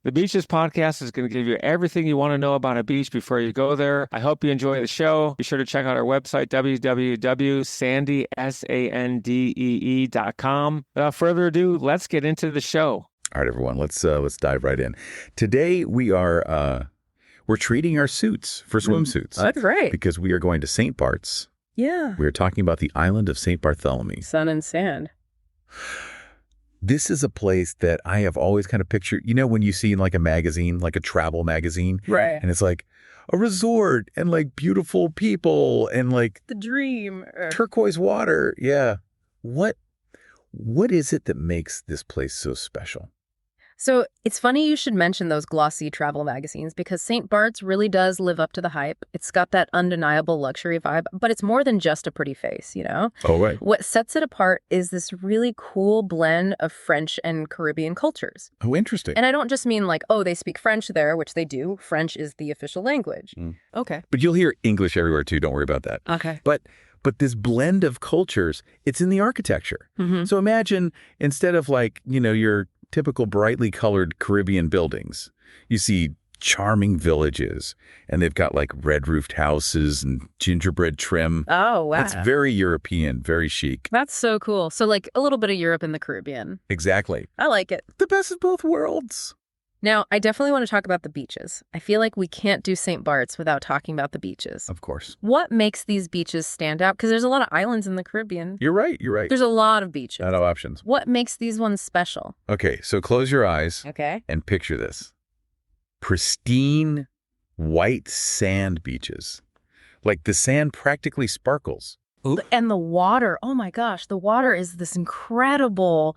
The Beaches podcast is going to give you everything you want to know about a beach before you go there. I hope you enjoy the show. Be sure to check out our website, www.sandee.com. Without further ado, let's get into the show. All right, everyone, let's dive right in. Today we're treating our suits for swimsuits. That's right. Because we are going to Saint Bart's. Yeah. We are talking about the island of Saint Barthelemy. Sun and sand. This is a place that I have always kind of pictured, when you see in like a magazine, like a travel magazine. Right. And it's like a resort and like beautiful people and like the dream. Turquoise water. Yeah. What is it that makes this place so special? So it's funny you should mention those glossy travel magazines because St. Bart's really does live up to the hype. It's got that undeniable luxury vibe, but it's more than just a pretty face, Oh, right. What sets it apart is this really cool blend of French and Caribbean cultures. Oh, interesting. And I don't just mean like, they speak French there, which they do. French is the official language. Okay. But you'll hear English everywhere too. Don't worry about that. Okay. But this blend of cultures, it's in the architecture. Mm-hmm. So imagine instead of like, your typical brightly colored Caribbean buildings, you see charming villages, and they've got like red-roofed houses and gingerbread trim. Oh, wow. That's very European, very chic. That's so cool. So like a little bit of Europe in the Caribbean. Exactly. I like it. The best of both worlds. Now, I definitely want to talk about the beaches. I feel like we can't do St. Bart's without talking about the beaches. Of course. What makes these beaches stand out? Because there's a lot of islands in the Caribbean. You're right. There's a lot of beaches. Not options. What makes these ones special? Okay, so close your eyes. Okay. And picture this. Pristine white sand beaches. Like the sand practically sparkles. Ooh. And the water, oh my gosh, the water is this incredible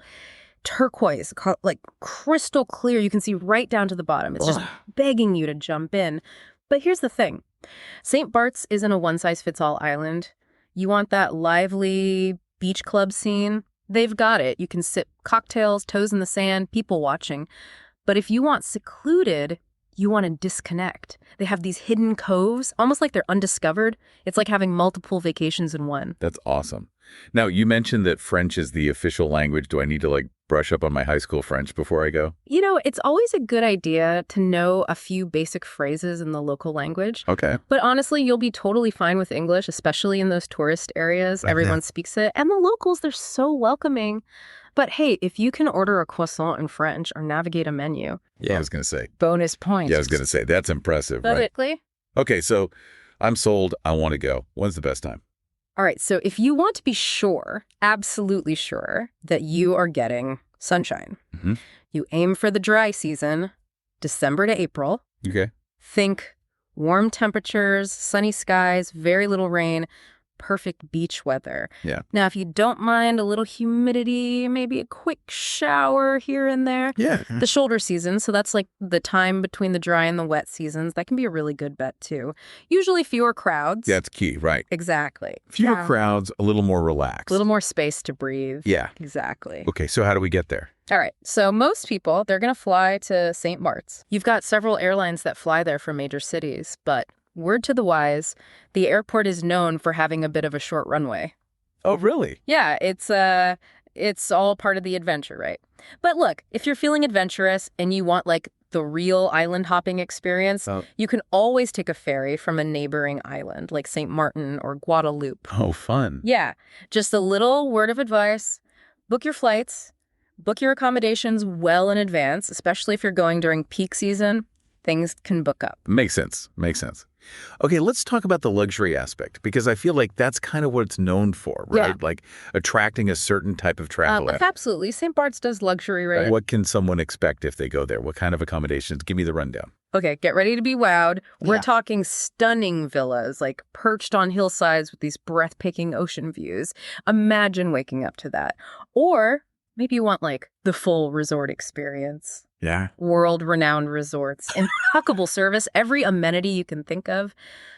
turquoise, like crystal clear. You can see right down to the bottom. It's just begging you to jump in. But here's the thing. St. Bart's isn't a one-size-fits-all island. You want that lively beach club scene? They've got it. You can sip cocktails, toes in the sand, people watching. But if you want secluded, you want to disconnect. They have these hidden coves, almost like they're undiscovered. It's like having multiple vacations in one. That's awesome. Now, you mentioned that French is the official language. Do I need to brush up on my high school French before I go? It's always a good idea to know a few basic phrases in the local language. Okay. But honestly, you'll be totally fine with English, especially in those tourist areas. Everyone speaks it. And the locals, they're so welcoming. But hey, if you can order a croissant in French or navigate a menu. Yeah, I was going to say. Bonus points. Yeah, I was going to say. That's impressive, right? Perfectly. Okay, so I'm sold. I want to go. When's the best time? All right, so if you want to be sure, absolutely sure, that you are getting sunshine, you aim for the dry season, December to April. Okay. Think warm temperatures, sunny skies, very little rain, perfect beach weather. Yeah. Now, if you don't mind a little humidity, maybe a quick shower here and there. Yeah. The shoulder season, so that's like the time between the dry and the wet seasons. That can be a really good bet, too. Usually fewer crowds. That's key, right. Exactly. Fewer crowds, a little more relaxed. A little more space to breathe. Yeah. Exactly. Okay, so how do we get there? All right. So most people, they're going to fly to St. Bart's. You've got several airlines that fly there from major cities, but word to the wise, the airport is known for having a bit of a short runway. Oh, really? Yeah, it's all part of the adventure, right? But look, if you're feeling adventurous and you want like the real island hopping experience, you can always take a ferry from a neighboring island like St. Martin or Guadeloupe. Oh, fun. Yeah, just a little word of advice. Book your flights, book your accommodations well in advance, especially if you're going during peak season. Things can book up. Makes sense. Okay, let's talk about the luxury aspect, because I feel like that's kind of what it's known for, right? Yeah. Like attracting a certain type of traveler. Absolutely. St. Bart's does luxury, right? What can someone expect if they go there? What kind of accommodations? Give me the rundown. Okay, get ready to be wowed. We're talking stunning villas, like perched on hillsides with these breathtaking ocean views. Imagine waking up to that. Or maybe you want like the full resort experience. Yeah. World-renowned resorts, impeccable service, every amenity you can think of.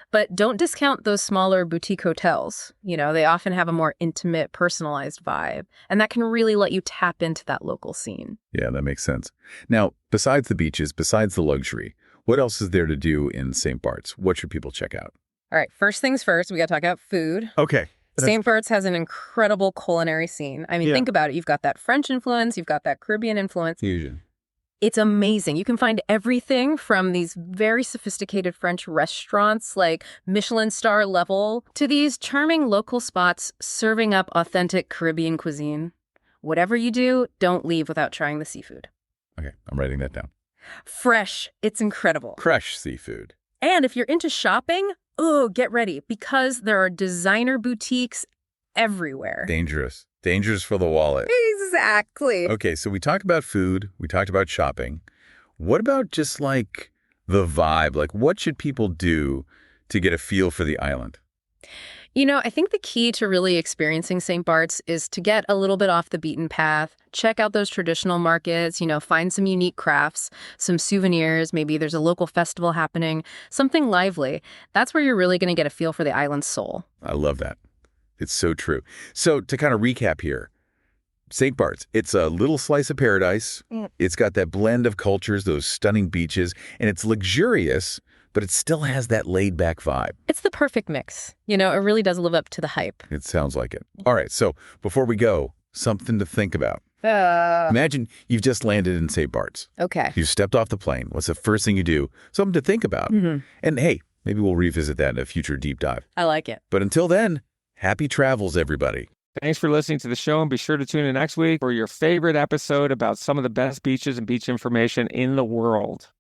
But don't discount those smaller boutique hotels. They often have a more intimate, personalized vibe. And that can really let you tap into that local scene. Yeah, that makes sense. Now, besides the beaches, besides the luxury, what else is there to do in St. Bart's? What should people check out? All right, first things first, we got to talk about food. Okay. St. Bart's has an incredible culinary scene. I mean, think about it. You've got that French influence. You've got that Caribbean influence. Fusion. It's amazing. You can find everything from these very sophisticated French restaurants, like Michelin star level, to these charming local spots serving up authentic Caribbean cuisine. Whatever you do, don't leave without trying the seafood. Okay, I'm writing that down. Fresh. It's incredible. Fresh seafood. And if you're into shopping, get ready, because there are designer boutiques everywhere. Dangerous. Dangerous for the wallet. Exactly. Okay, so we talked about food. We talked about shopping. What about just like the vibe? Like, what should people do to get a feel for the island? I think the key to really experiencing St. Bart's is to get a little bit off the beaten path, check out those traditional markets, find some unique crafts, some souvenirs, maybe there's a local festival happening, something lively. That's where you're really going to get a feel for the island's soul. I love that. It's so true. So to kind of recap here, St. Bart's, it's a little slice of paradise. It's got that blend of cultures, those stunning beaches, and it's luxurious, but it still has that laid-back vibe. It's the perfect mix. It really does live up to the hype. It sounds like it. All right, so before we go, something to think about. Imagine you've just landed in St. Bart's. Okay. You've stepped off the plane. What's the first thing you do? Something to think about. And hey, maybe we'll revisit that in a future deep dive. I like it. But until then, happy travels, everybody. Thanks for listening to the show, and be sure to tune in next week for your favorite episode about some of the best beaches and beach information in the world.